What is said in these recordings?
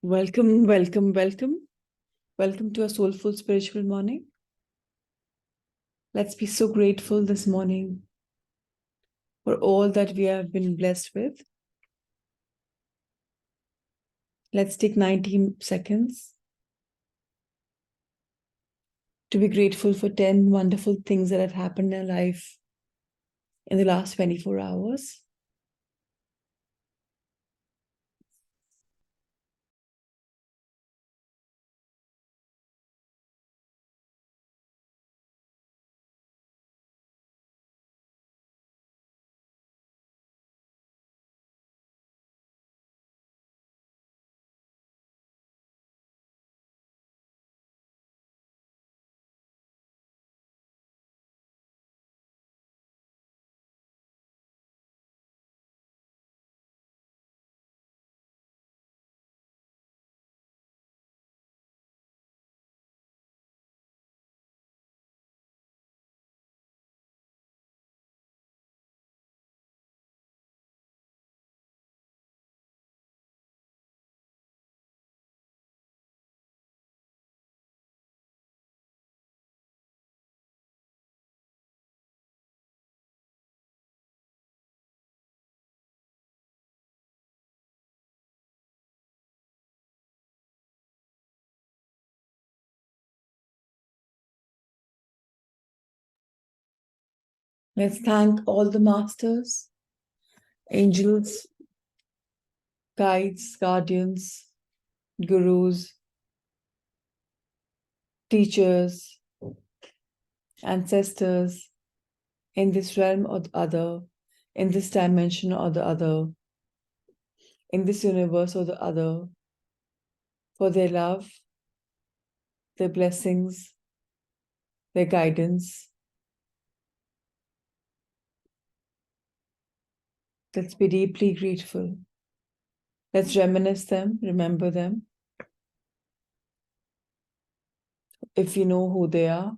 Welcome, welcome, welcome. Welcome to a soulful spiritual morning. Let's be so grateful this morning for all that we have been blessed with. Let's take 90 seconds to be grateful for 10 wonderful things that have happened in our life in the last 24 hours. Let's thank all the masters, angels, guides, guardians, gurus, teachers, ancestors in this realm or the other, in this dimension or the other, in this universe or the other, for their love, their blessings, their guidance. Let's be deeply grateful. Let's reminisce them, remember them. If we know who they are,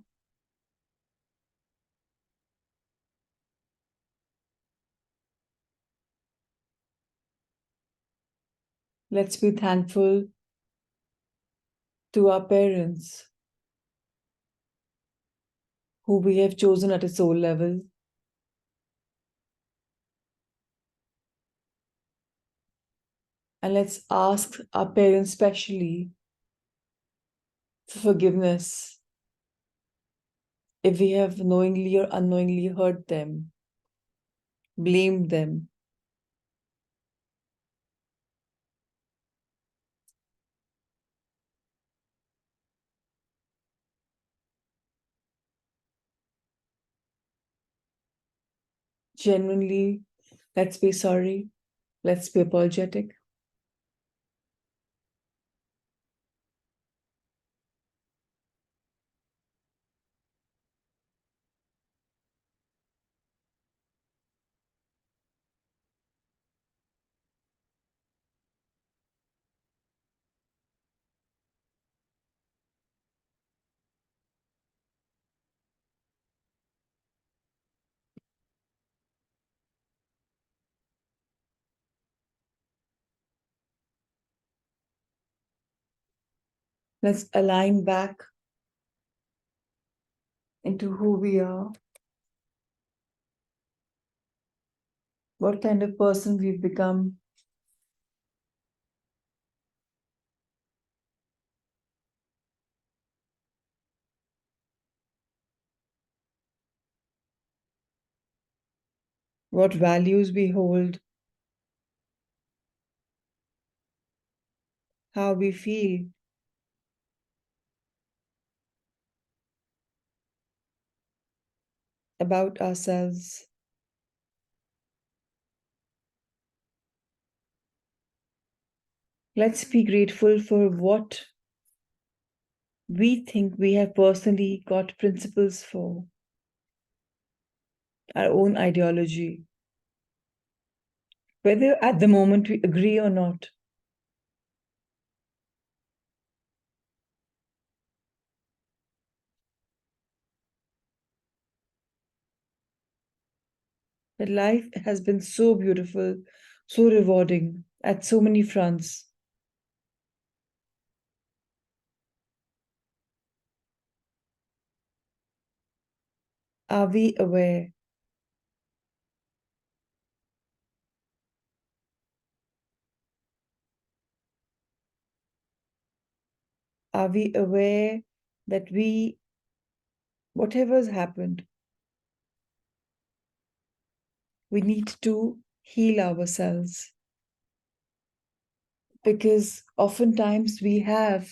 let's be thankful to our parents who we have chosen at a soul level. And let's ask our parents specially for forgiveness if we have knowingly or unknowingly hurt them, blamed them. Genuinely, let's be sorry. Let's be apologetic. Let's align back into who we are, what kind of person we've become, what values we hold, how we feel, about ourselves. Let's be grateful for what we think we have personally got principles for, our own ideology, whether at the moment we agree or not. That life has been so beautiful, so rewarding at so many fronts. Are we aware? Are we aware that whatever's happened, we need to heal ourselves? Because oftentimes we have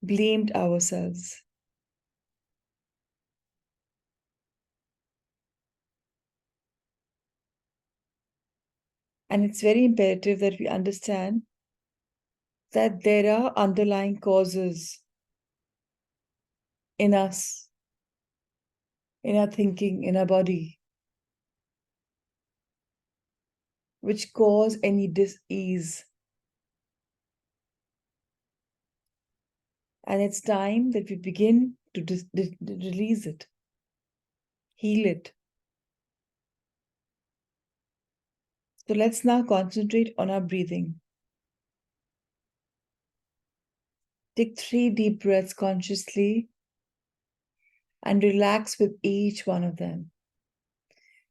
blamed ourselves. And it's very imperative that we understand that there are underlying causes in us, in our thinking, in our body, which cause any dis-ease. And it's time that we begin to release it, heal it. So let's now concentrate on our breathing. Take 3 deep breaths consciously and relax with each one of them.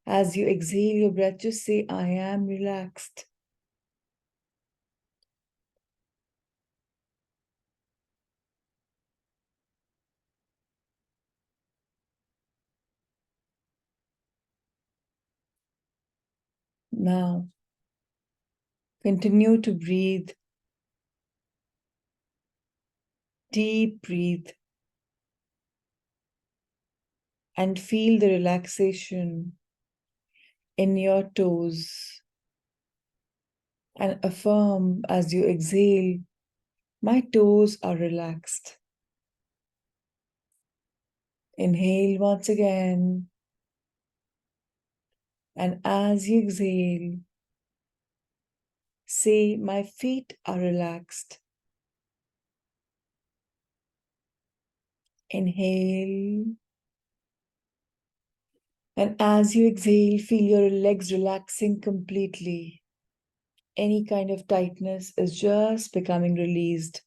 As you exhale your breath, just say, I am relaxed. Now, continue to breathe. Deep breathe. And feel the relaxation in your toes. And affirm as you exhale, my toes are relaxed. Inhale once again. And as you exhale, say, my feet are relaxed. Inhale. And as you exhale, feel your legs relaxing completely. Any kind of tightness is just becoming released.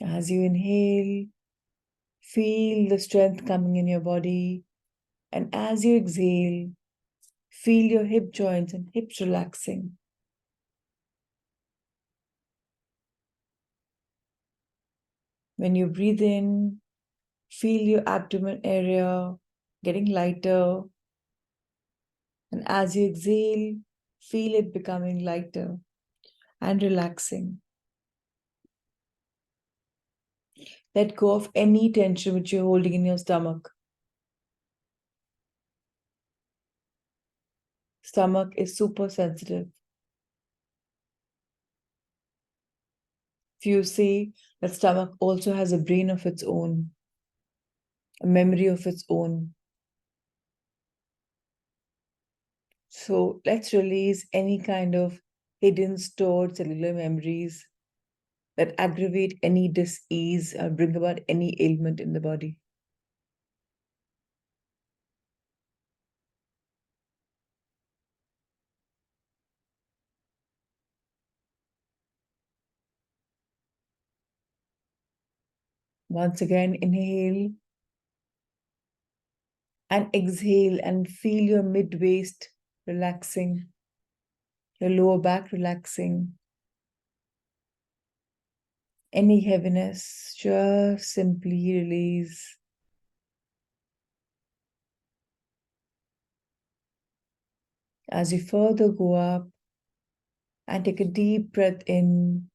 As you inhale, feel the strength coming in your body. And as you exhale, feel your hip joints and hips relaxing. When you breathe in, feel your abdomen area getting lighter. And as you exhale, feel it becoming lighter and relaxing. Let go of any tension which you're holding in your stomach. Stomach is super sensitive. If you see that stomach also has a brain of its own, a memory of its own. So let's release any kind of hidden stored cellular memories that aggravate any dis-ease or bring about any ailment in the body. Once again, inhale and exhale and feel your mid-waist relaxing, your lower back relaxing. Any heaviness, just simply release. As you further go up and take a deep breath in,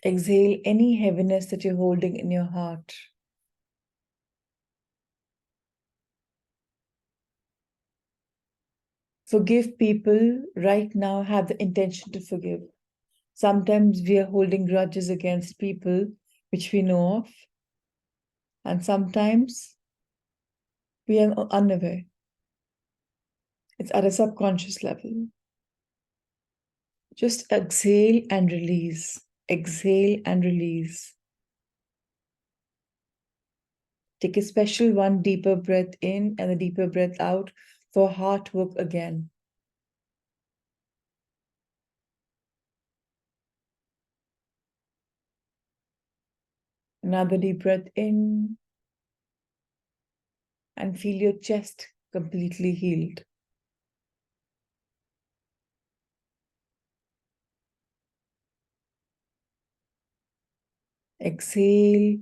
exhale any heaviness that you're holding in your heart. Forgive people right now, have the intention to forgive. Sometimes we are holding grudges against people which we know of, and sometimes we are unaware. It's at a subconscious level. Just exhale and release. Exhale and release. Take a special one deeper breath in and a deeper breath out for heart work again. Another deep breath in and feel your chest completely healed. Exhale,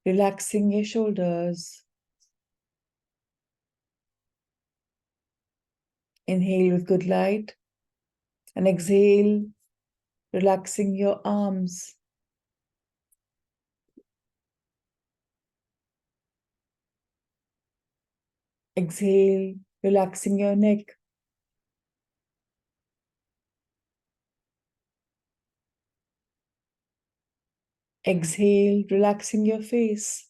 relaxing your shoulders. Inhale with good light and exhale, relaxing your arms. Exhale, relaxing your neck. Exhale, relaxing your face.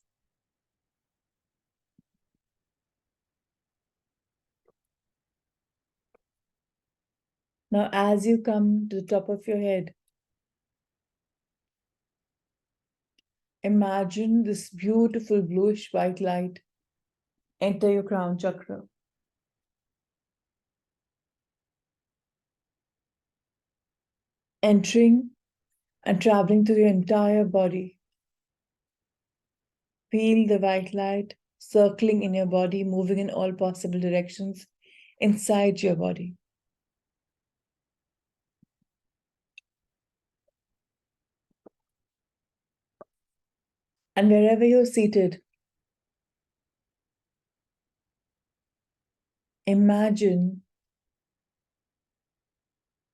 Now, as you come to the top of your head, imagine this beautiful bluish white light enter your crown chakra. Entering and traveling through your entire body. Feel the white light circling in your body, moving in all possible directions inside your body. And wherever you're seated, imagine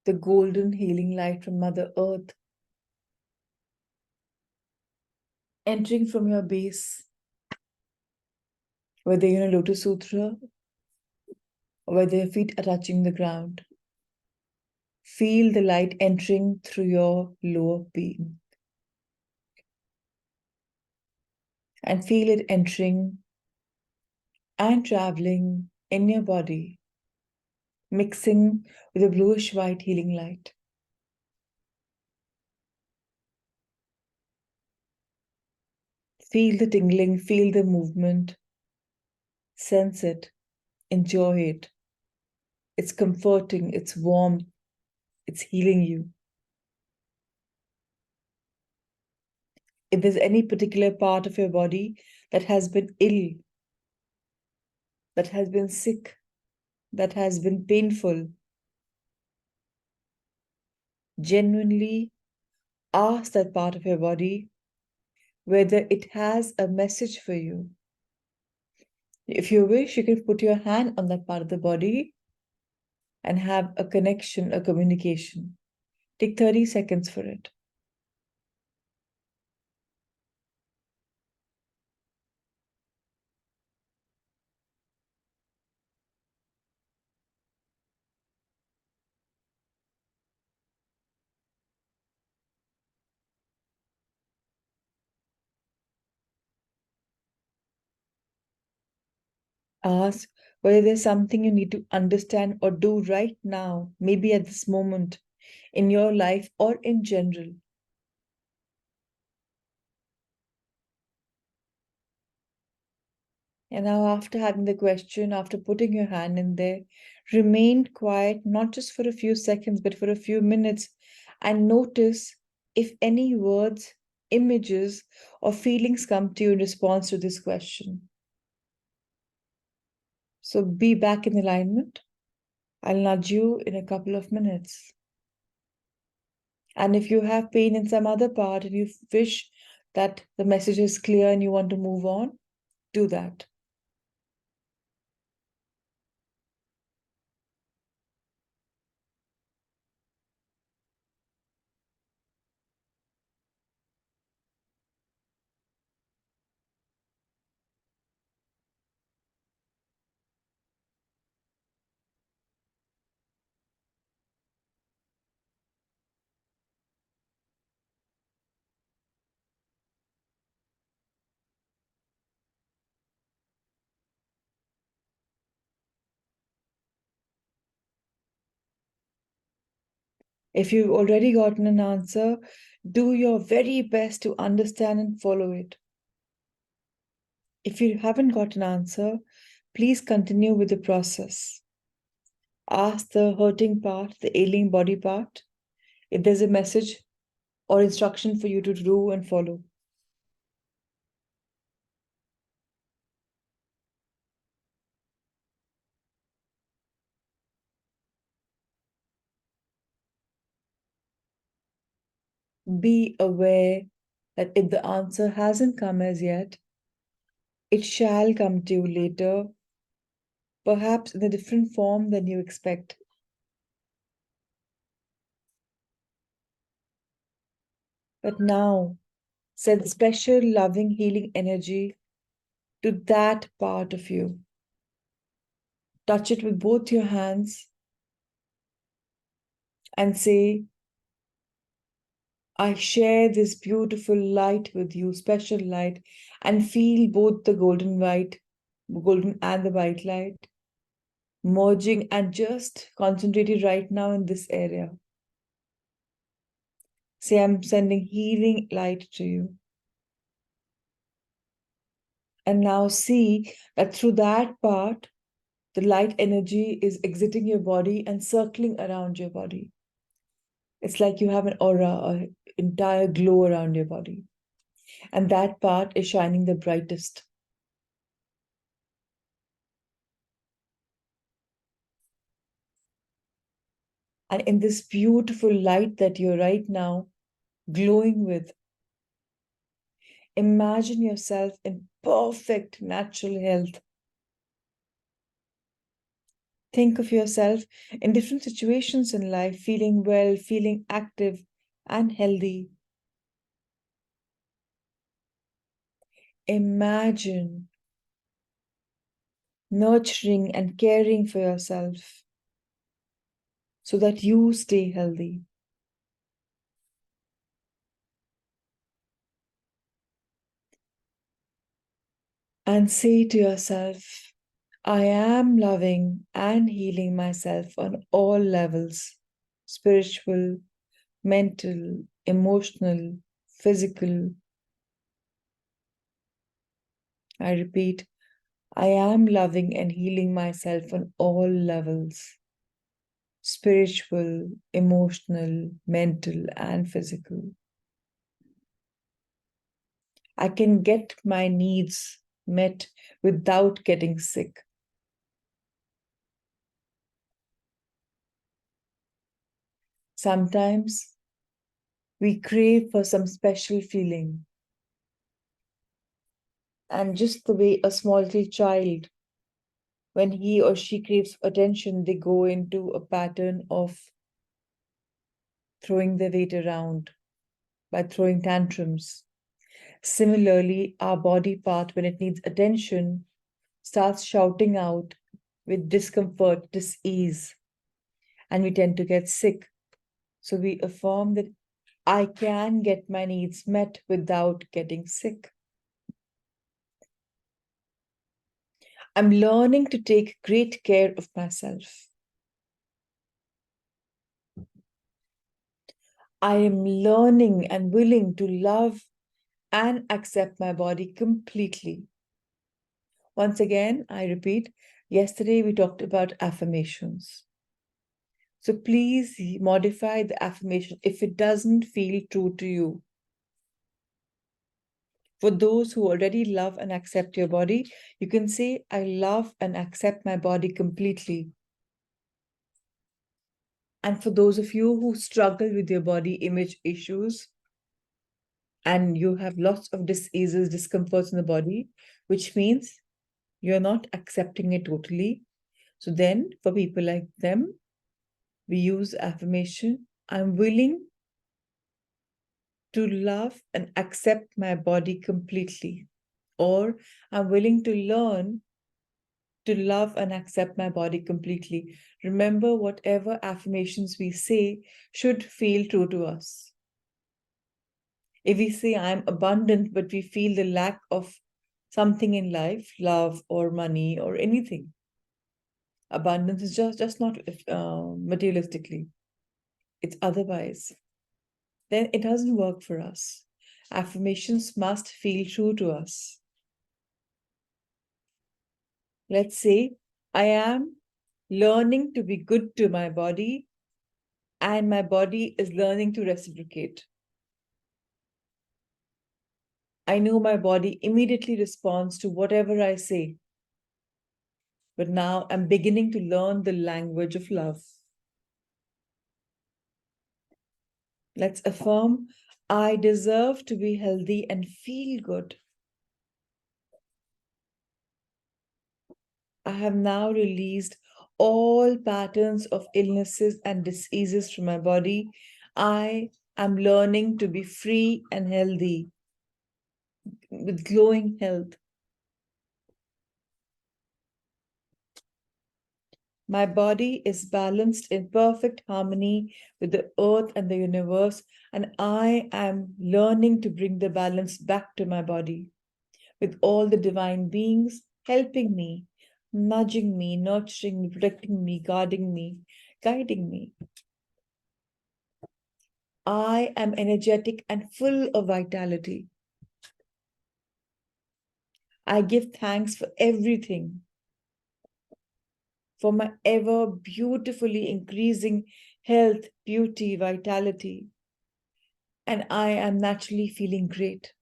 the golden healing light from Mother Earth entering from your base, whether you're in a Lotus Sutra or whether your feet are touching the ground. Feel the light entering through your lower being. And feel it entering and traveling in your body, mixing with a bluish white healing light. Feel the tingling, feel the movement, sense it, enjoy it. It's comforting, it's warm, it's healing you. If there's any particular part of your body that has been ill, that has been sick, that has been painful, genuinely ask that part of your body whether it has a message for you. If you wish, you can put your hand on that part of the body and have a connection, a communication. Take 30 seconds for it. Ask whether there's something you need to understand or do right now, maybe at this moment in your life or in general. And now, after having the question, after putting your hand in there, remain quiet, not just for a few seconds, but for a few minutes, and notice if any words, images, or feelings come to you in response to this question. So be back in alignment. I'll nudge you in a couple of minutes. And if you have pain in some other part and you wish that the message is clear and you want to move on, do that. If you've already gotten an answer, do your very best to understand and follow it. If you haven't got an answer, please continue with the process. Ask the hurting part, the ailing body part, if there's a message or instruction for you to do and follow. Be aware that if the answer hasn't come as yet, it shall come to you later, perhaps in a different form than you expect. But now, send special, loving, healing energy to that part of you. Touch it with both your hands and say, I share this beautiful light with you, special light, and feel both the golden and the white light merging and just concentrated right now in this area. Say, I'm sending healing light to you. And now see that through that part, the light energy is exiting your body and circling around your body. It's like you have an aura, an entire glow around your body. And that part is shining the brightest. And in this beautiful light that you're right now glowing with, imagine yourself in perfect natural health. Think of yourself in different situations in life, feeling well, feeling active and healthy. Imagine nurturing and caring for yourself so that you stay healthy. And say to yourself, I am loving and healing myself on all levels: spiritual, mental, emotional, physical. I repeat, I am loving and healing myself on all levels: spiritual, emotional, mental, and physical. I can get my needs met without getting sick. Sometimes we crave for some special feeling. And just the way a small little child, when he or she craves attention, they go into a pattern of throwing their weight around by throwing tantrums. Similarly, our body part, when it needs attention, starts shouting out with discomfort, dis-ease, and we tend to get sick. So we affirm that I can get my needs met without getting sick. I'm learning to take great care of myself. I am learning and willing to love and accept my body completely. Once again, I repeat, yesterday we talked about affirmations. So please modify the affirmation if it doesn't feel true to you. For those who already love and accept your body, you can say, I love and accept my body completely. And for those of you who struggle with your body image issues and you have lots of diseases, discomforts in the body, which means you're not accepting it totally. So then for people like them, we use affirmation, I'm willing to love and accept my body completely. Or I'm willing to learn to love and accept my body completely. Remember, whatever affirmations we say should feel true to us. If we say I'm abundant, but we feel the lack of something in life, love or money or anything, abundance is just not materialistically, it's otherwise, then it doesn't work for us. Affirmations must feel true to us. Let's say, I am learning to be good to my body, and my body is learning to reciprocate. I know my body immediately responds to whatever I say, but now I'm beginning to learn the language of love. Let's affirm, I deserve to be healthy and feel good. I have now released all patterns of illnesses and diseases from my body. I am learning to be free and healthy with glowing health. My body is balanced in perfect harmony with the earth and the universe, and I am learning to bring the balance back to my body with all the divine beings helping me, nudging me, nurturing me, protecting me, guarding me, guiding me. I am energetic and full of vitality. I give thanks for everything, for my ever beautifully increasing health, beauty, vitality, and I am naturally feeling great.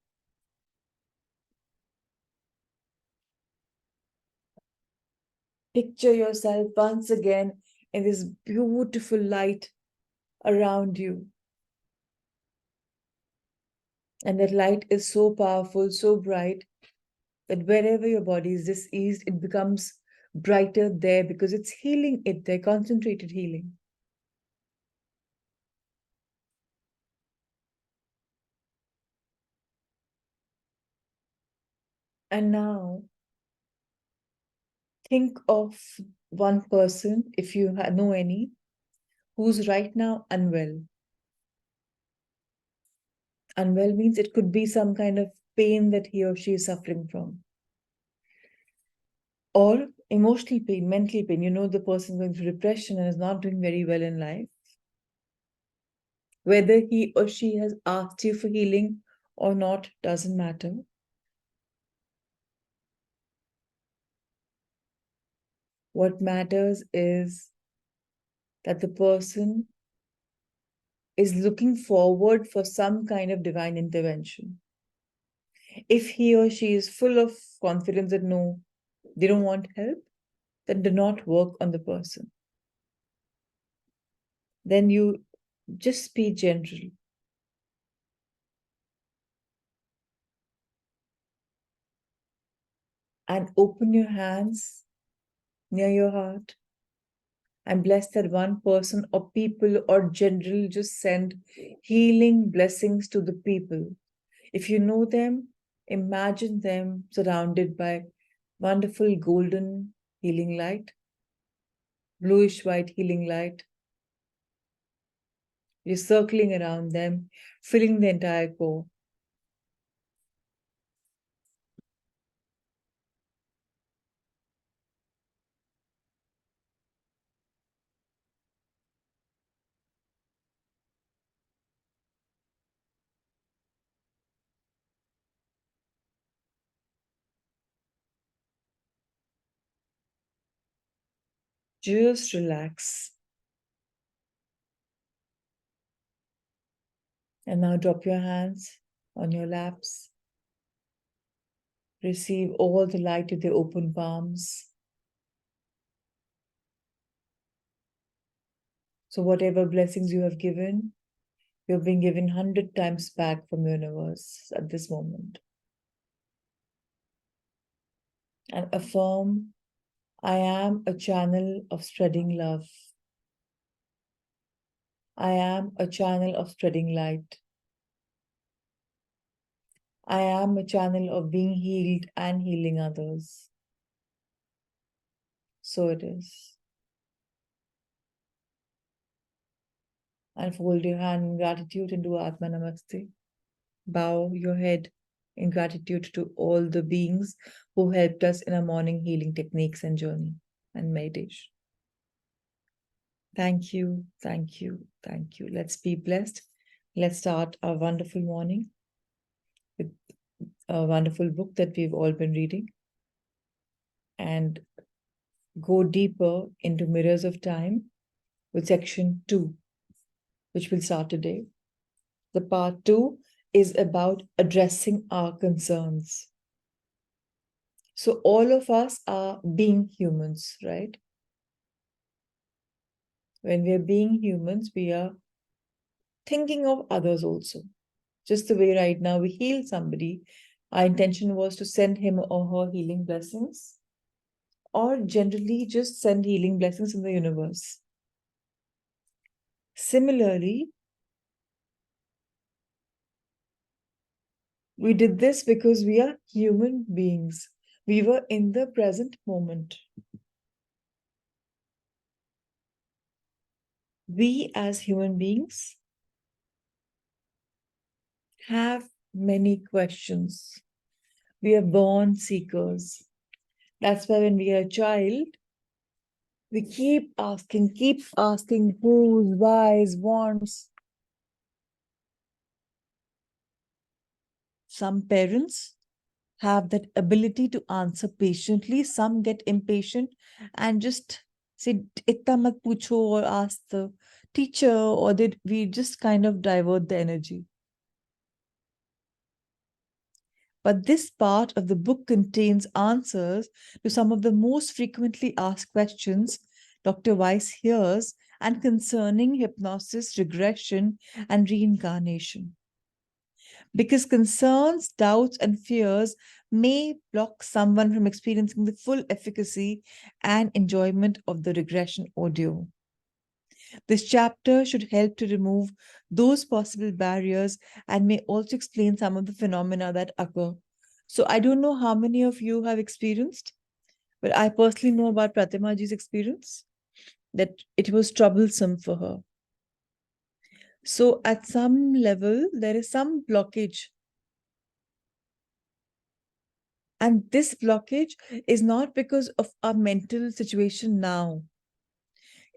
Picture yourself once again in this beautiful light around you. And that light is so powerful, so bright, that wherever your body is diseased, it becomes brighter there because it's healing it there, concentrated healing. And now think of one person, if you know any, who's right now unwell. Unwell means it could be some kind of pain that he or she is suffering from, or emotional pain, mental pain. You know, the person going through depression and is not doing very well in life. Whether he or she has asked you for healing or not doesn't matter. What matters is that the person is looking forward for some kind of divine intervention. If he or she is full of confidence that no, they don't want help, then do not work on the person. Then you just be gentle and open your hands near your heart and bless that one person or people or general. Just send healing blessings to the people. If you know them, imagine them surrounded by wonderful golden healing light, bluish white healing light. You're circling around them, filling the entire core. Just relax. And now drop your hands on your laps. Receive all the light with your open palms. So whatever blessings you have given, you're being given 100 times back from the universe at this moment. And affirm, I am a channel of spreading love. I am a channel of spreading light. I am a channel of being healed and healing others. So it is. And fold your hand in gratitude and do Atma Namaste. Bow your head in gratitude to all the beings who helped us in our morning healing techniques and journey and meditation. Thank you, thank you, thank you. Let's be blessed. Let's start our wonderful morning with a wonderful book that we've all been reading and go deeper into Mirrors of Time with section 2, which will start today. The part 2 is about addressing our concerns. So all of us are being humans, right? When we are being humans, we are thinking of others also. Just the way right now we heal somebody, our intention was to send him or her healing blessings, or generally just send healing blessings in the universe. Similarly, we did this because we are human beings. We were in the present moment. We as human beings have many questions. We are born seekers. That's why when we are a child, we keep asking who's, why's, wants. Some parents have that ability to answer patiently. Some get impatient and just say, "Itna mat pucho," or ask the teacher, or we just kind of divert the energy. But this part of the book contains answers to some of the most frequently asked questions Dr. Weiss hears and concerning hypnosis, regression, and reincarnation. Because concerns, doubts, and fears may block someone from experiencing the full efficacy and enjoyment of the regression audio. This chapter should help to remove those possible barriers and may also explain some of the phenomena that occur. So, I don't know how many of you have experienced, but I personally know about Pratimaji's experience that it was troublesome for her. So, at some level, there is some blockage. And this blockage is not because of our mental situation now.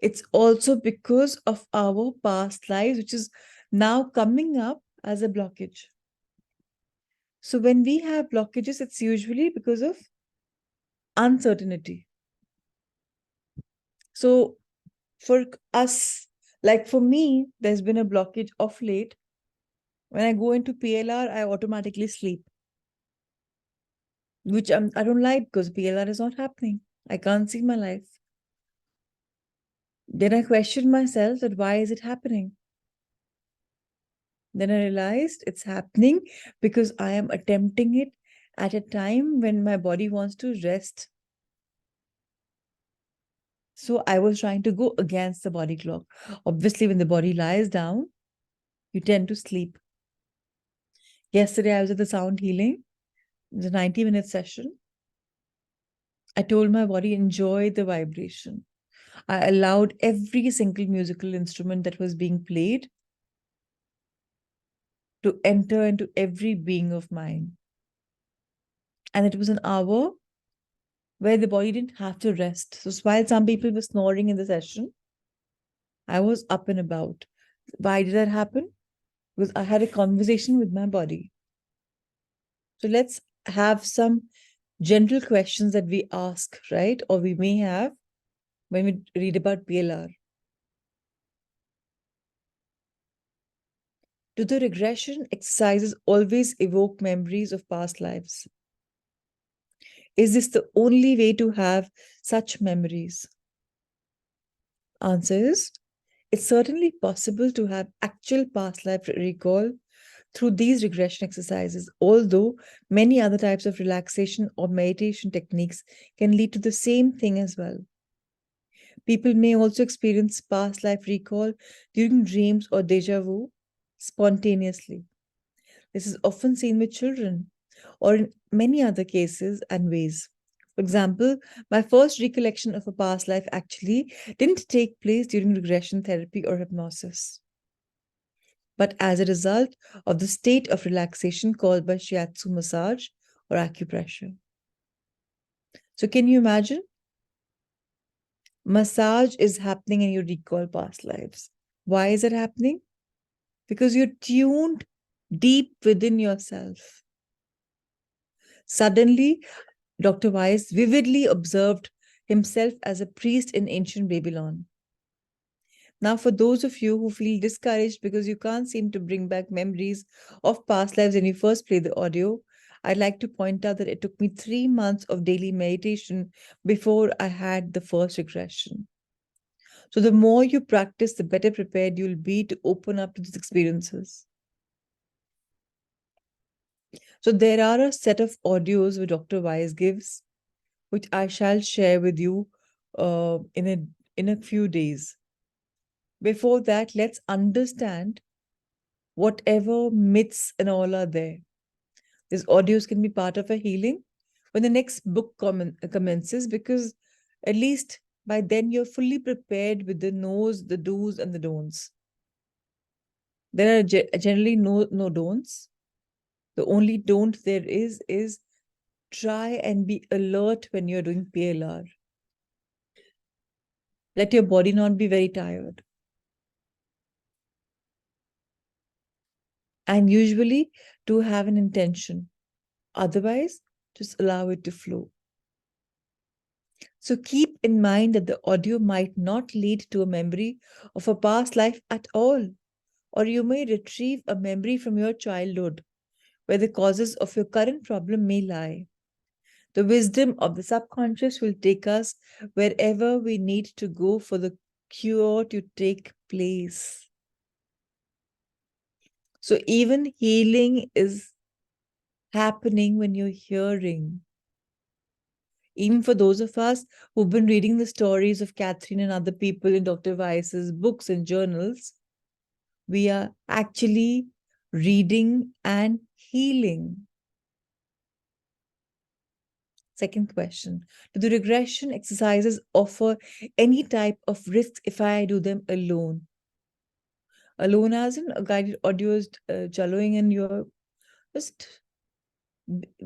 It's also because of our past lives, which is now coming up as a blockage. So when we have blockages, it's usually because of uncertainty. So for us, like for me, there's been a blockage of late. When I go into PLR, I automatically sleep, which I don't like because PLR is not happening. I can't see my life. Then I question myself that why is it happening? Then I realized it's happening because I am attempting it at a time when my body wants to rest. So I was trying to go against the body clock. Obviously, when the body lies down, you tend to sleep. Yesterday, I was at the sound healing. It was a 90-minute session. I told my body, enjoy the vibration. I allowed every single musical instrument that was being played to enter into every being of mine. And it was an hour where the body didn't have to rest. So while some people were snoring in the session, I was up and about. Why did that happen? Because I had a conversation with my body. So let's have some general questions that we ask, right? Or we may have when we read about PLR. Do the regression exercises always evoke memories of past lives? Is this the only way to have such memories? Answer is, it's certainly possible to have actual past life recall through these regression exercises, although many other types of relaxation or meditation techniques can lead to the same thing as well. People may also experience past life recall during dreams or deja vu spontaneously. This is often seen with children or in many other cases and ways. For example, my first recollection of a past life actually didn't take place during regression therapy or hypnosis, but as a result of the state of relaxation called by shiatsu massage or acupressure. So, can you imagine? Massage is happening and you recall past lives. Why is it happening? Because you're tuned deep within yourself. Suddenly, Dr. Weiss vividly observed himself as a priest in ancient Babylon. Now, for those of you who feel discouraged because you can't seem to bring back memories of past lives when you first play the audio, I'd like to point out that it took me 3 months of daily meditation before I had the first regression. So, the more you practice, the better prepared you'll be to open up to these experiences. So there are a set of audios which Dr. Wise gives, which I shall share with you in a few days. Before that, let's understand whatever myths and all are there. These audios can be part of a healing when the next book commences, because at least by then you're fully prepared with the no's, the do's, and the don'ts. There are generally no don'ts. The only don't there is try and be alert when you're doing PLR. Let your body not be very tired. And usually to have an intention. Otherwise, just allow it to flow. So keep in mind that the audio might not lead to a memory of a past life at all, or you may retrieve a memory from your childhood where the causes of your current problem may lie. The wisdom of the subconscious will take us wherever we need to go for the cure to take place. So even healing is happening when you're hearing. Even for those of us who've been reading the stories of Catherine and other people in Dr. Weiss's books and journals, we are actually reading and healing. Second question, do the regression exercises offer any type of risk if I do them alone? Alone as in a guided audio is chaloing and you're just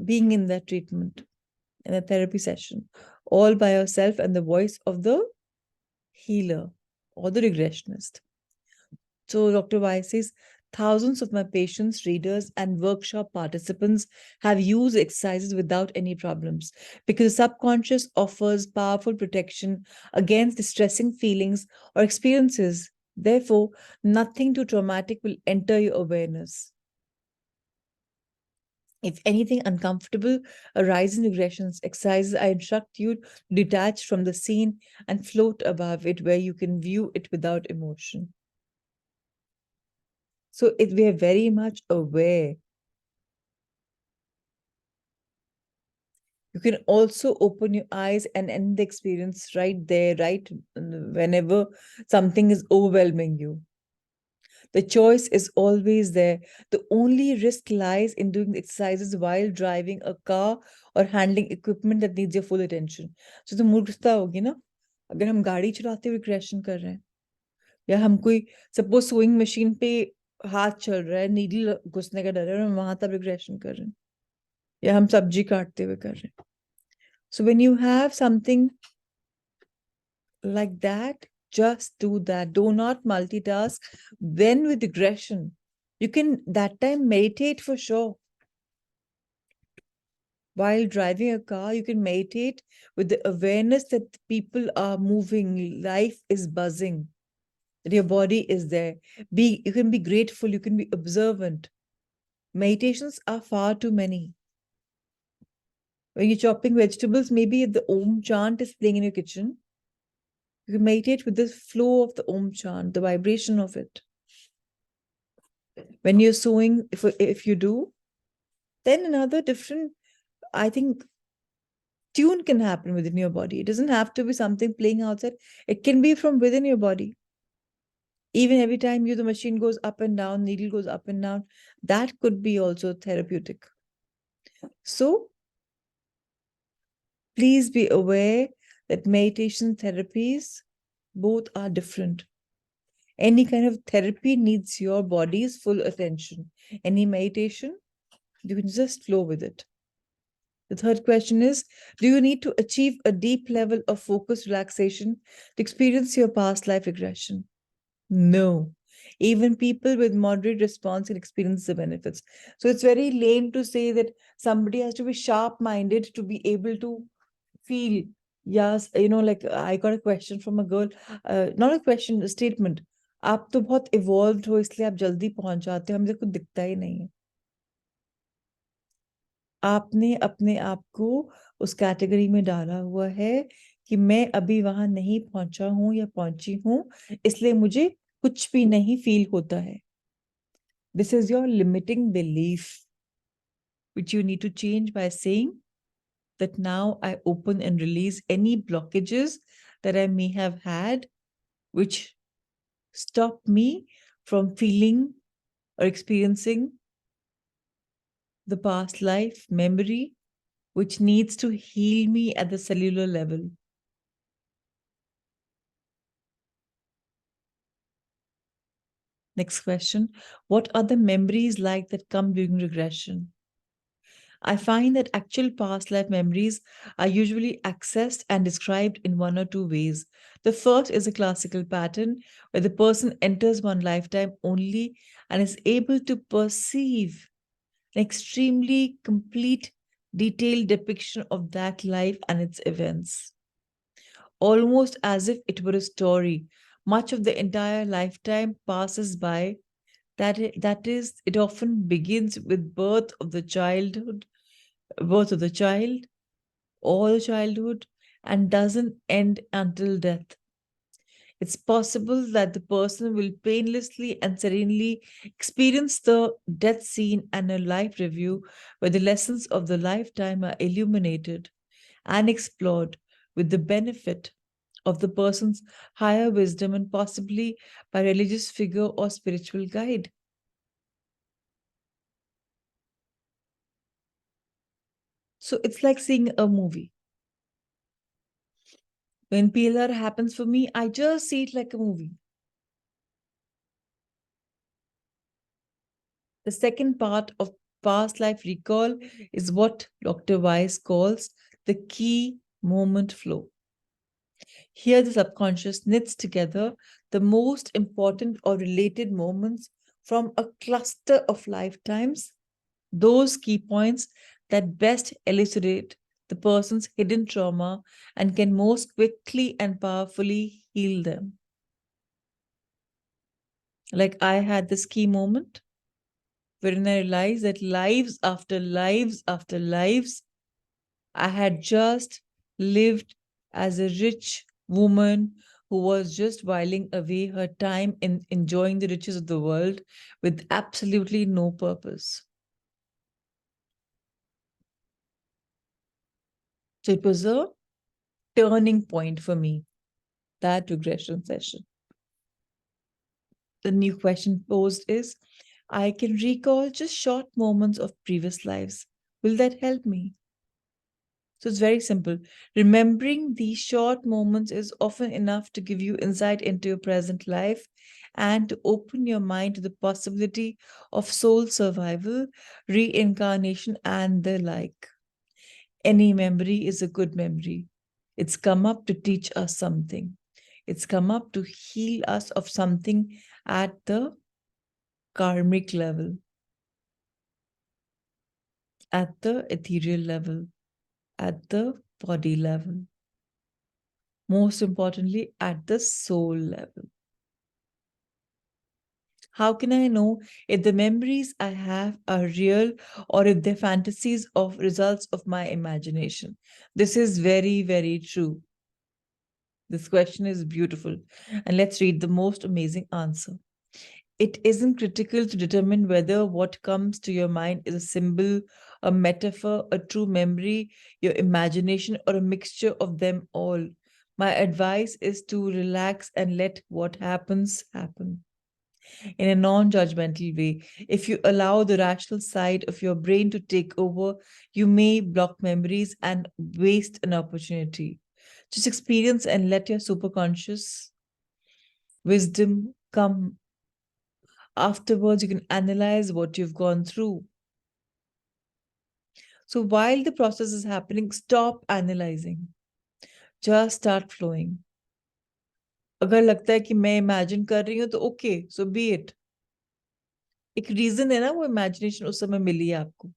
being in that treatment, in a therapy session, all by yourself and the voice of the healer or the regressionist. So Dr. Weiss says, thousands of my patients, readers, and workshop participants have used exercises without any problems because the subconscious offers powerful protection against distressing feelings or experiences. Therefore, nothing too traumatic will enter your awareness. If anything uncomfortable arises in regressions exercises, I instruct you to detach from the scene and float above it where you can view it without emotion. So we are very much aware. You can also open your eyes and end the experience right there, right whenever something is overwhelming you. The choice is always there. The only risk lies in doing the exercises while driving a car or handling equipment that needs your full attention. So the मूर्खता होगी ना, अगर हम गाड़ी चलाते हुए regression कर रहे हैं, या हम कोई suppose sewing machine पे हाथ चल रहा है, needle घुसने का डर है और हम वहां तब regression कर रहे हैं, या हम सब्जी काटते हुए कर रहे हैं. So when you have something like that, just do that. Do not multitask. Then with regression, you can that time meditate for sure. While driving a car, you can meditate with the awareness that people are moving, life is buzzing, that your body is there. You can be grateful, you can be observant. Meditations are far too many. When you're chopping vegetables, maybe the Om chant is playing in your kitchen. You can meditate with the flow of the Om chant, the vibration of it. When you're sewing, if you do, then another different, I think, tune can happen within your body. It doesn't have to be something playing outside. It can be from within your body. Even every time the machine goes up and down, needle goes up and down, that could be also therapeutic. So please be aware that meditation therapies, both are different. Any kind of therapy needs your body's full attention. Any meditation, you can just flow with it. The third question is, do you need to achieve a deep level of focused relaxation to experience your past life regression? No. Even people with moderate response can experience the benefits. So it's very lame to say that somebody has to be sharp-minded to be able to feel. Yes, like I got a question from a girl, not a question, a statement. आप तो बहुत evolved हो इसलिए आप जल्दी पहुंच जाते हो, हमें तो कुछ दिखता ही नहीं है. आपने अपने आप को उस कैटेगरी में डाला हुआ है कि मैं अभी वहां नहीं पहुंचा हूं या पहुंची हूं, इसलिए मुझे कुछ भी नहीं फील होता है. This is your limiting belief. which you need to change by saying that now I open and release any blockages that I may have had, which stop me from feeling or experiencing the past life memory, which needs to heal me at the cellular level. Next question. What are the memories like that come during regression? I find that actual past life memories are usually accessed and described in one or two ways. The first is a classical pattern where the person enters one lifetime only and is able to perceive an extremely complete, detailed depiction of that life and its events, almost as if it were a story. Much of the entire lifetime passes by. That is, it often begins with birth of the child, all childhood, and doesn't end until death. It's possible that the person will painlessly and serenely experience the death scene and a life review where the lessons of the lifetime are illuminated and explored with the benefit of the person's higher wisdom and possibly by religious figure or spiritual guide. So it's like seeing a movie. When PLR happens for me, I just see it like a movie. The second part of past life recall is what Dr. Weiss calls the key moment flow. Here, the subconscious knits together the most important or related moments from a cluster of lifetimes, those key points that best elucidate the person's hidden trauma and can most quickly and powerfully heal them. Like I had this key moment wherein I realized that lives after lives after lives, I had just lived as a rich woman who was just whiling away her time in enjoying the riches of the world with absolutely no purpose. So it was a turning point for me, that regression session. The new question posed is, I can recall just short moments of previous lives. Will that help me? So it's very simple. Remembering these short moments is often enough to give you insight into your present life and to open your mind to the possibility of soul survival, reincarnation, and the like. Any memory is a good memory. It's come up to teach us something. It's come up to heal us of something at the karmic level, at the ethereal level, at the body level. Most importantly, at the soul level. How can I know if the memories I have are real or if they're fantasies of results of my imagination? This is very, very true. This question is beautiful. And let's read the most amazing answer. It isn't critical to determine whether what comes to your mind is a symbol, a metaphor, a true memory, your imagination, or a mixture of them all. My advice is to relax and let what happens happen in a non judgmental way. If you allow the rational side of your brain to take over, you may block memories and waste an opportunity. Just experience and let your superconscious wisdom come. Afterwards, you can analyze what you've gone through. So while the process is happening, stop analyzing. Just start flowing. अगर लगता है कि मैं imagine कर रही हूँ तो okay so B it. एक रीजन है ना वो इमेजिनेशन उस समय मिली है आपको.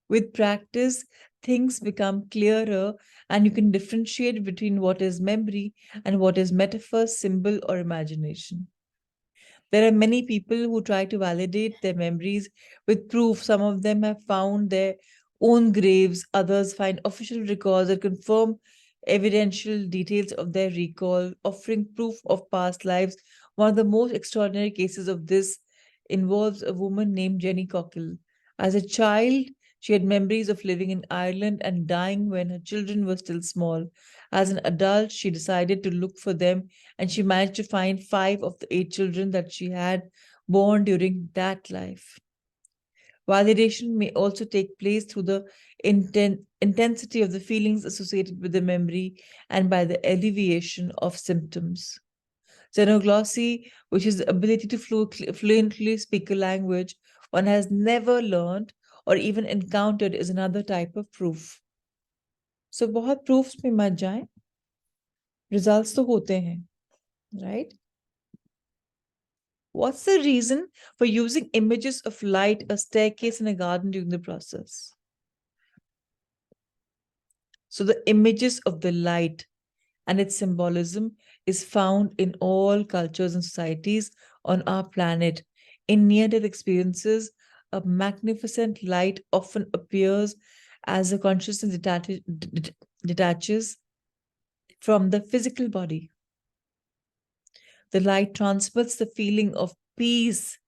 With practice, things become clearer and you can differentiate between what is memory and what is metaphor, symbol, or imagination. There are many people who try to validate their memories with proof. Some of them have found their own graves, others find official records that confirm evidential details of their recall, offering proof of past lives. One of the most extraordinary cases of this involves a woman named Jenny Cockle. As a child, she had memories of living in Ireland and dying when her children were still small. As an adult, she decided to look for them, and she managed to find 5 of the 8 children that she had born during that life. Validation may also take place through the intensity of the feelings associated with the memory and by the alleviation of symptoms. Xenoglossy, which is the ability to fluently speak a language one has never learned or even encountered, is another type of proof. So बहुत proofs में मत जाएं, results तो होते हैं, right? What's the reason for using images of light, a staircase, and a garden during the process? So the images of the light and its symbolism is found in all cultures and societies on our planet. In near-death experiences, a magnificent light often appears as the consciousness detaches from the physical body. The light transmits the feeling of peace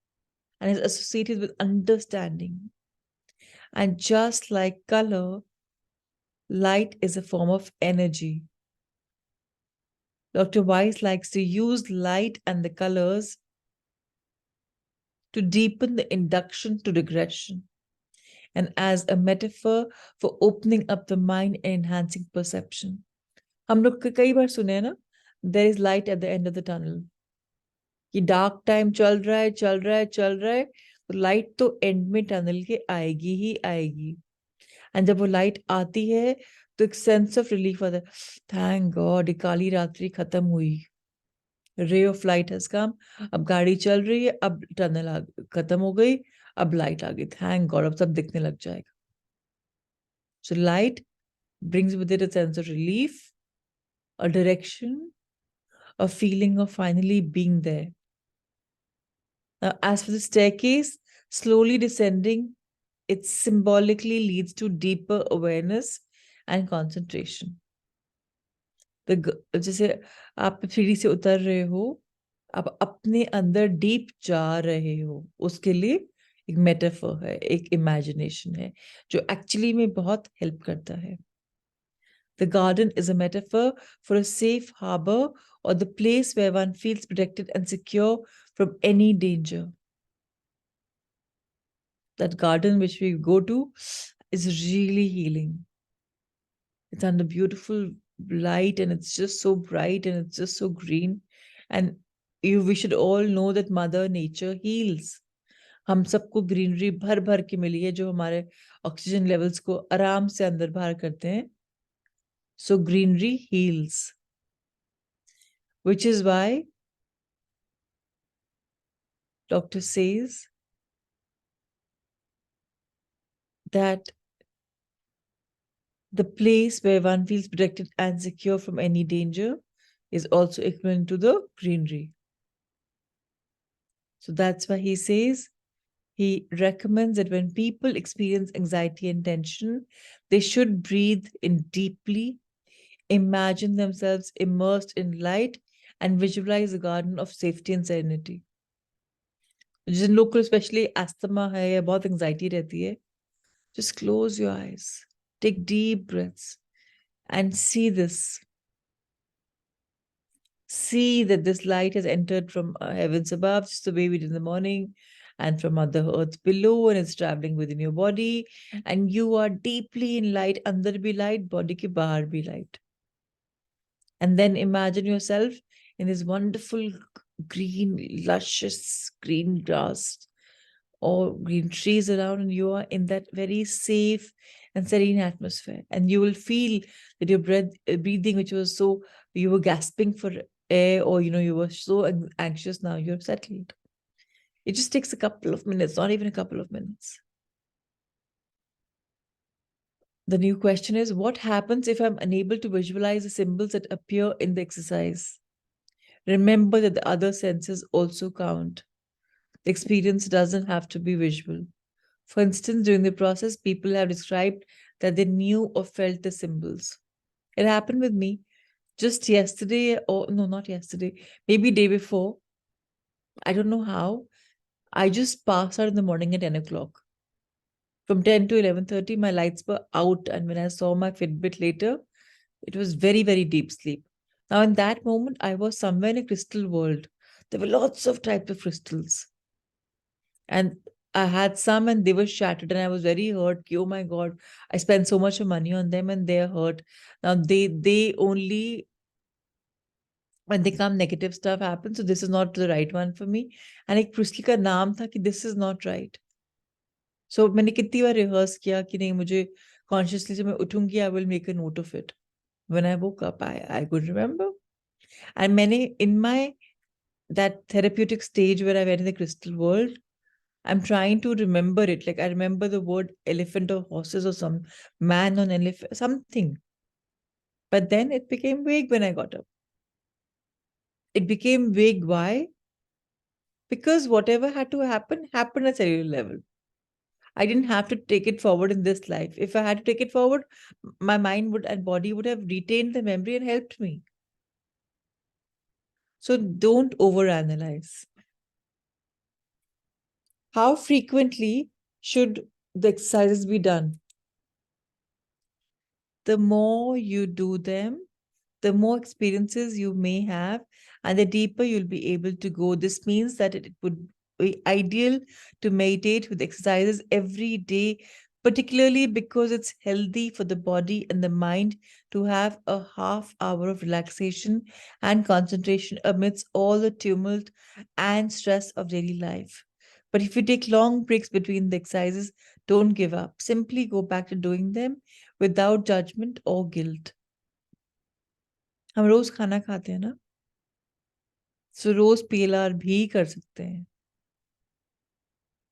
and is associated with understanding. And just like color, light is a form of energy. Dr. Weiss likes to use light and the colors to deepen the induction to regression and as a metaphor for opening up the mind and enhancing perception. हम लोग कई बार सुने हैं ना, there is light at the end of the tunnel. कि dark time चल रहा है चल रहा है चल रहा है, तो लाइट तो एंड में टनल के आएगी ही आएगी. एंड जब वो लाइट आती है तो एक सेंस ऑफ रिलीफ आता है. थैंक गॉड, ये काली रात्रि खत्म हुई. Ray of light has come. अब गाड़ी चल रही है, अब टनल खत्म हो गई, अब लाइट आ गई. थैंक गॉड, अब सब दिखने लग जाएगा. So light brings with it a sense of relief, a direction, a feeling of finally being there. Now, as for the staircase, slowly descending, it symbolically leads to deeper awareness and concentration. जैसे आप सीढ़ी से उतर रहे हो, आप अपने अंदर डीप जा रहे हो, उसके लिए एक मेटाफर है, एक इमेजिनेशन है, जो एक्चुअली में बहुत हेल्प करता है. The garden is a metaphor for a safe harbor or the place where one feels protected and secure from any danger. That garden which we go to is really healing. It's under beautiful light and it's just so bright and it's just so green. And we should all know that Mother Nature heals. हम सबको greenery भर भर के मिली है जो हमारे oxygen levels को आराम से अंदर बाहर करते हैं. So greenery heals, which is why doctor says that the place where one feels protected and secure from any danger is also equivalent to the greenery. So that's why he says, he recommends that when people experience anxiety and tension, they should breathe in deeply, imagine themselves immersed in light, and visualize a garden of safety and serenity. जिन लोग को specially asthma है या बहुत anxiety रहती है, just close your eyes, take deep breaths, and see this. See that this light has entered from heavens above, just the way we did in the morning, and from Mother Earth below, and it's traveling within your body, and you are deeply in light. Andar bhi light, body ke bahar bhi light. And then imagine yourself in this wonderful green, luscious green grass or green trees around, and you are in that very safe and serene atmosphere. And you will feel that your breathing, which was so, you were gasping for air, or you were so anxious, now you're settled. It just takes a couple of minutes, not even a couple of minutes. The new question is, what happens if I'm unable to visualize the symbols that appear in the exercise? Remember that the other senses also count. The experience doesn't have to be visual. For instance, during the process, people have described that they knew or felt the symbols. It happened with me just yesterday, or no, not yesterday, maybe day before. I don't know how. I just passed out in the morning at 10 o'clock. From 10 to 11:30, my lights were out. And when I saw my Fitbit later, it was very, very deep sleep. Now, in that moment, I was somewhere in a crystal world. There were lots of types of crystals. And I had some and they were shattered, and I was very hurt. Oh my God, I spent so much money on them and they're hurt. Now they only when they come negative stuff happens. So this is not the right one for me. And एक crystal का नाम था कि this is not right. So मैंने कितनी बार rehearse किया कि नहीं मुझे consciously जब मैं उठूंगी I will make a note of it. When I woke up, I could remember. And मैंने in my that therapeutic stage where I went in the crystal world, I'm trying to remember it. Like I remember the word elephant or horses or some man on elephant, something. But then it became vague when I got up. It became vague. Why? Because whatever had to happen happened at cellular level. I didn't have to take it forward in this life. If I had to take it forward, my mind would and body would have retained the memory and helped me. So don't overanalyze. How frequently should the exercises be done? The more you do them, the more experiences you may have, and the deeper you'll be able to go. This means that it would be ideal to meditate with exercises every day, particularly because it's healthy for the body and the mind to have a half hour of relaxation and concentration amidst all the tumult and stress of daily life. But if you take long breaks between the exercises, don't give up. Simply go back to doing them without judgment or guilt. हम रोज खाना खाते हैं ना, सो रोज PLR भी कर सकते हैं.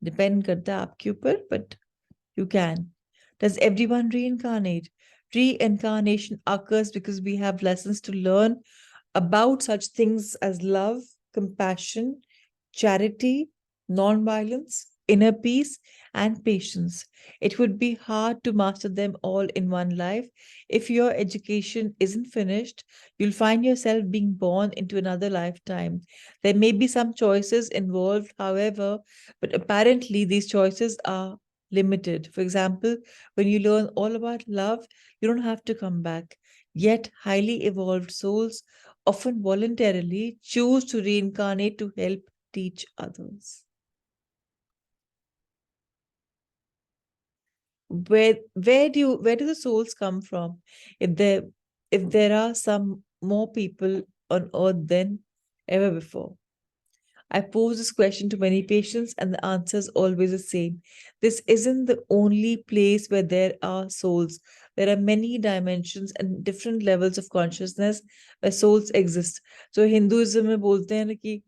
Depend करता है आपके ऊपर, but you can. Does everyone reincarnate? Reincarnation occurs because we have lessons to learn about such things as love, compassion, charity, non-violence, inner peace, and patience. It would be hard to master them all in one life. If your education isn't finished, you'll find yourself being born into another lifetime. There may be some choices involved, however, but apparently these choices are limited. For example, when you learn all about love, you don't have to come back. Yet, highly evolved souls often voluntarily choose to reincarnate to help teach others. Where do the souls come from? If there are some more people on earth than ever before. I pose this question to many patients, and the answer is always the same. This isn't the only place where there are souls. There are many dimensions and different levels of consciousness where souls exist. So Hinduism में बोलते हैं ना कि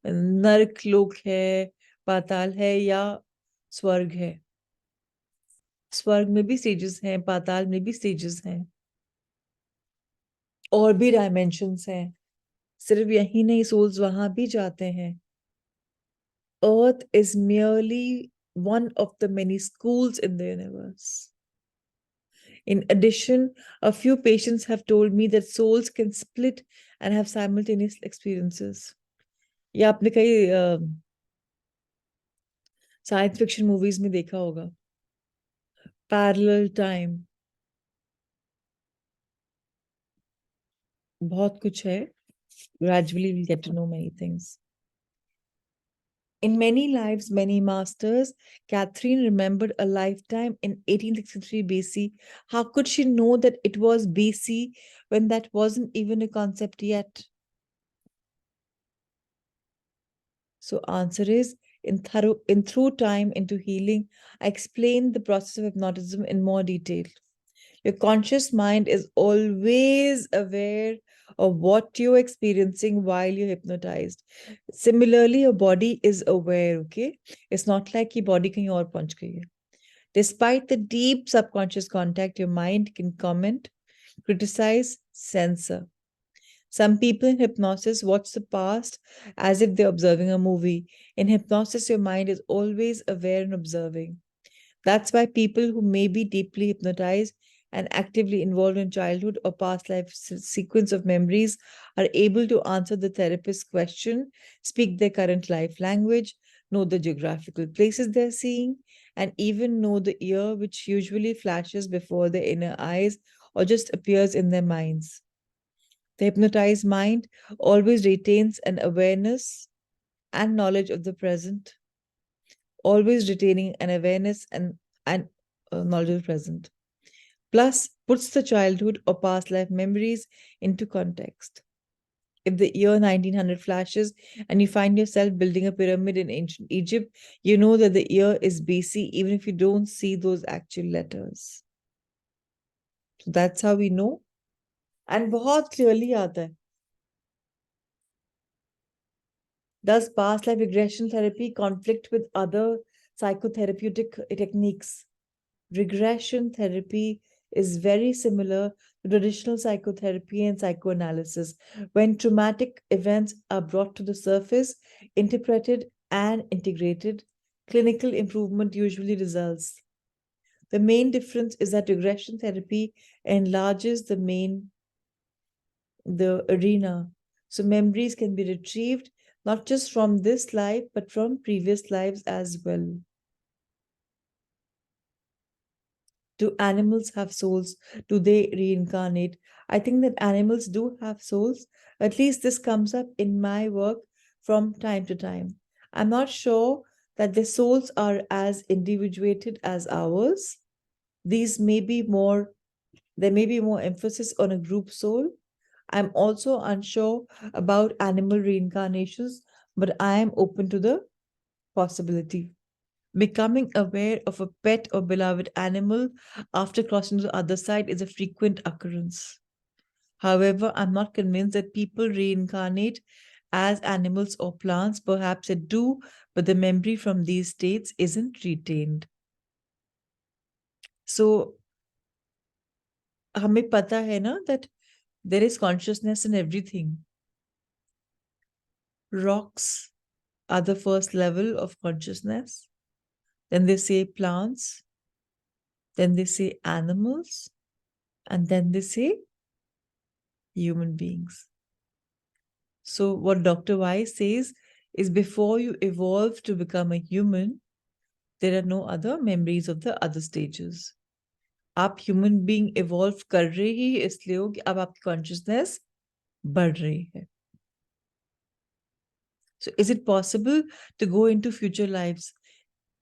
नरक लोक है, पाताल है या स्वर्ग है. स्वर्ग में भी स्टेजेस हैं, पाताल में भी स्टेजेस हैं, और भी डायमेंशंस हैं. सिर्फ यही नहीं, souls वहां भी जाते हैं. Earth is merely one of the many schools in the universe. In addition, a few patients have told me that souls can split and have simultaneous experiences. ये आपने कई साइंस फिक्शन मूवीज में देखा होगा. पैरेलल टाइम, बहुत कुछ है. Gradually we'll get to know many things. In many lives, many masters, Catherine remembered a lifetime in 1863 BC. How could she know that it was BC when that wasn't even a concept yet? So answer is, in Through Time into Healing, I explained the process of hypnotism in more detail. Your conscious mind is always aware of what you're experiencing while you're hypnotized. Similarly, your body is aware, okay? It's not like your body kahin aur pahunch gayi hai. Despite the deep subconscious contact, your mind can comment, criticize, censor. Some people in hypnosis watch the past as if they're observing a movie. In hypnosis, your mind is always aware and observing. That's why people who may be deeply hypnotized and actively involved in childhood or past life sequence of memories are able to answer the therapist's question, speak their current life language, know the geographical places they're seeing, and even know the ear, which usually flashes before their inner eyes or just appears in their minds. The hypnotized mind always retains an awareness and knowledge of the present, always retaining an awareness and knowledge of the present. Plus, puts the childhood or past life memories into context. If the year 1900 flashes and you find yourself building a pyramid in ancient Egypt, you know that the year is BC, even if you don't see those actual letters. So that's how we know. And बहुत clearly आता है. Does past life regression therapy conflict with other psychotherapeutic techniques? Regression therapy is very similar to traditional psychotherapy and psychoanalysis. When traumatic events are brought to the surface, interpreted, and integrated, clinical improvement usually results. The main difference is that regression therapy enlarges the arena. So memories can be retrieved not just from this life, but from previous lives as well. Do animals have souls? Do they reincarnate? I think that animals do have souls. At least this comes up in my work from time to time. I'm not sure that their souls are as individuated as ours. These may be more, there may be more emphasis on a group soul. I'm also unsure about animal reincarnations, but I am open to the possibility. Becoming aware of a pet or beloved animal after crossing to the other side is a frequent occurrence. However, I'm not convinced that people reincarnate as animals or plants. Perhaps they do, but the memory from these states isn't retained. So, हमें पता है ना that there is consciousness in everything. Rocks are the first level of consciousness. Then they say plants. Then they say animals. And then they say human beings. So, what Dr. Weiss says is before you evolve to become a human, there are no other memories of the other stages. आप human being evolve कर रहे ही इसलिए हो कि अब आपकी consciousness बढ़ रही है. So, is it possible to go into future lives?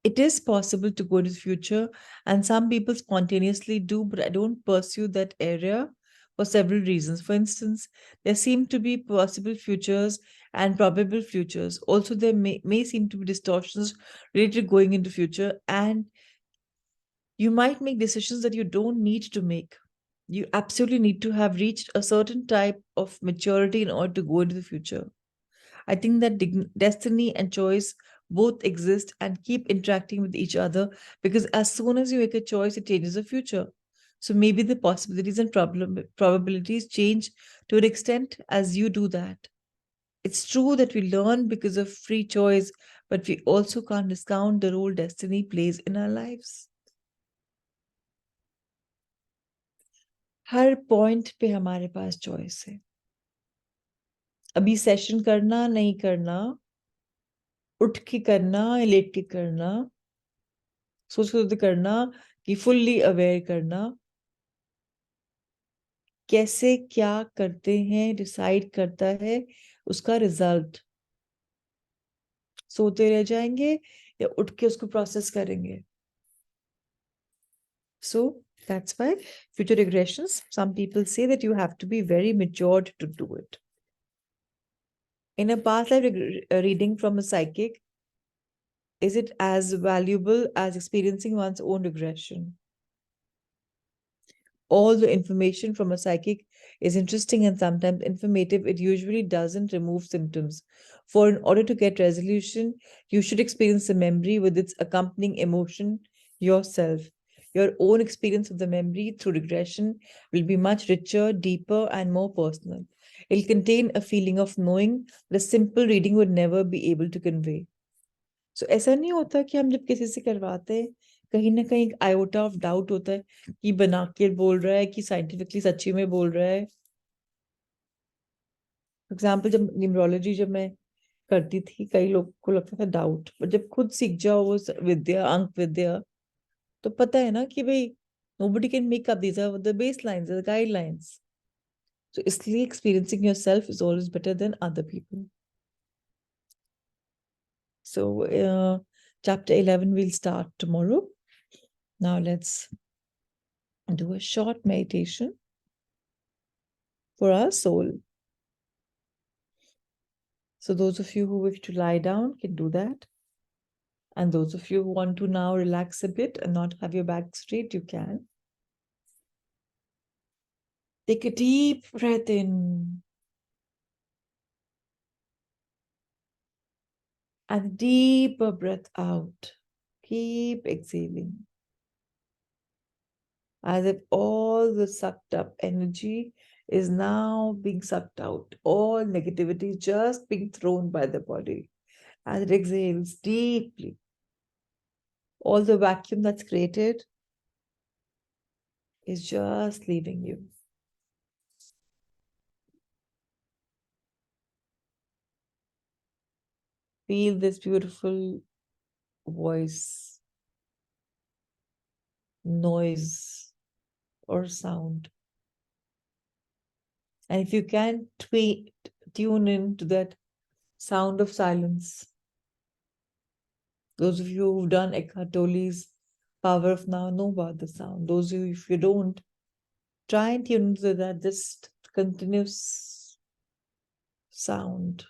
It is possible to go into the future, and some people spontaneously do, but I don't pursue that area for several reasons. For instance, there seem to be possible futures and probable futures. Also, there may seem to be distortions related to going into future, and you might make decisions that you don't need to make. You absolutely need to have reached a certain type of maturity in order to go into the future. I think that destiny and choice both exist and keep interacting with each other because as soon as you make a choice, it changes the future. So maybe the possibilities and probabilities change to an extent as you do that. It's true that we learn because of free choice, but we also can't discount the role destiny plays in our lives. Her point पे हमारे पास choice है. अभी session करना नहीं करना, उठ के करना या लेट के करना, सोच सोच करना कि फुल्ली अवेयर करना, कैसे क्या करते हैं डिसाइड करता है उसका रिजल्ट. सोते रह जाएंगे या उठ के उसको प्रोसेस करेंगे. So that's why future regressions, some people say that you have to be very matured to do it. In a past life reading from a psychic, is it as valuable as experiencing one's own regression? All the information from a psychic is interesting and sometimes informative. It usually doesn't remove symptoms. For in order to get resolution, you should experience the memory with its accompanying emotion yourself. Your own experience of the memory through regression will be much richer, deeper, and more personal. It'll contain a feeling of knowing that a simple reading would never be able to convey. So ऐसा नहीं होता कि हम जब किसी से करवाते हैं कहीं ना कहीं आयोटा ऑफ डाउट होता है कि बना के बोल रहा है कि साइंटिफिकली सच्ची में बोल रहा है. फॉर एग्जाम्पल जब न्यूमरोलॉजी जब मैं करती थी, कई लोग को लगता था डाउट, पर जब खुद सीख जाओ वो विद्या, अंक विद्या, तो पता है ना कि भाई nobody can make up, these are the baselines, the guidelines. So इसलिए experiencing yourself is always better than other people. So chapter 11 we'll start tomorrow. Now let's do a short meditation for our soul. So those of you who wish to lie down can do that. And those of you who want to now relax a bit and not have your back straight, you can. Take a deep breath in and a deeper breath out. Keep exhaling as if all the sucked up energy is now being sucked out. All negativity is just being thrown by the body as it exhales deeply. All the vacuum that's created is just leaving you. Feel this beautiful voice, noise, or sound. And if you can tune in to that sound of silence, those of you who've done Eckhart Tolle's Power of Now know about the sound. Those of you, if you don't, try and tune into that just continuous sound.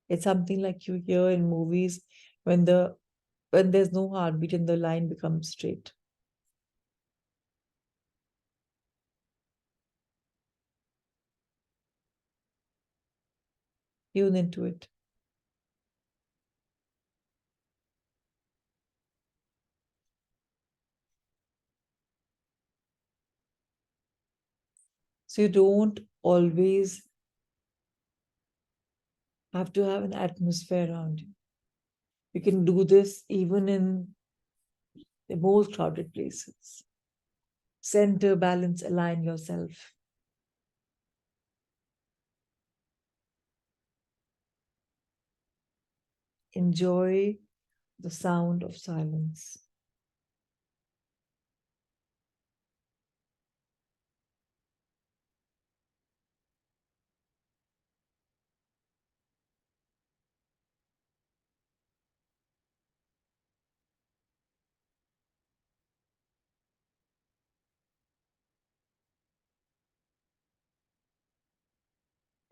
It's something like you hear in movies when there's no heartbeat and the line becomes straight. Tune into it. So you don't always have to have an atmosphere around you. You can do this even in the most crowded places. Center, balance, align yourself. Enjoy the sound of silence.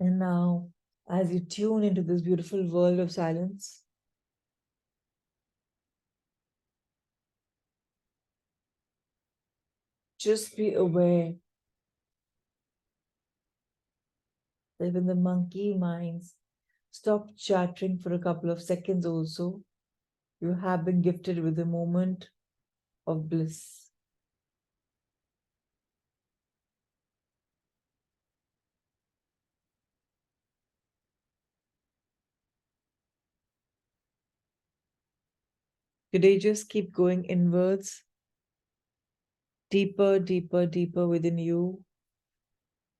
And now, as you tune into this beautiful world of silence, just be aware that when the monkey minds stop chattering for a couple of seconds also, you have been gifted with a moment of bliss. Today, just keep going inwards, deeper, deeper, deeper within you,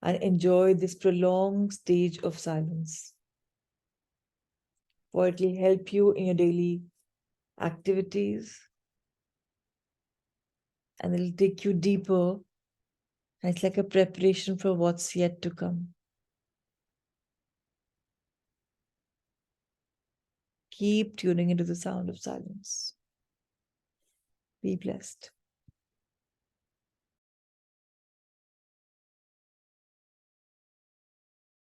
and enjoy this prolonged stage of silence. For it will help you in your daily activities, and it'll take you deeper. And it's like a preparation for what's yet to come. Keep tuning into the sound of silence. Be blessed.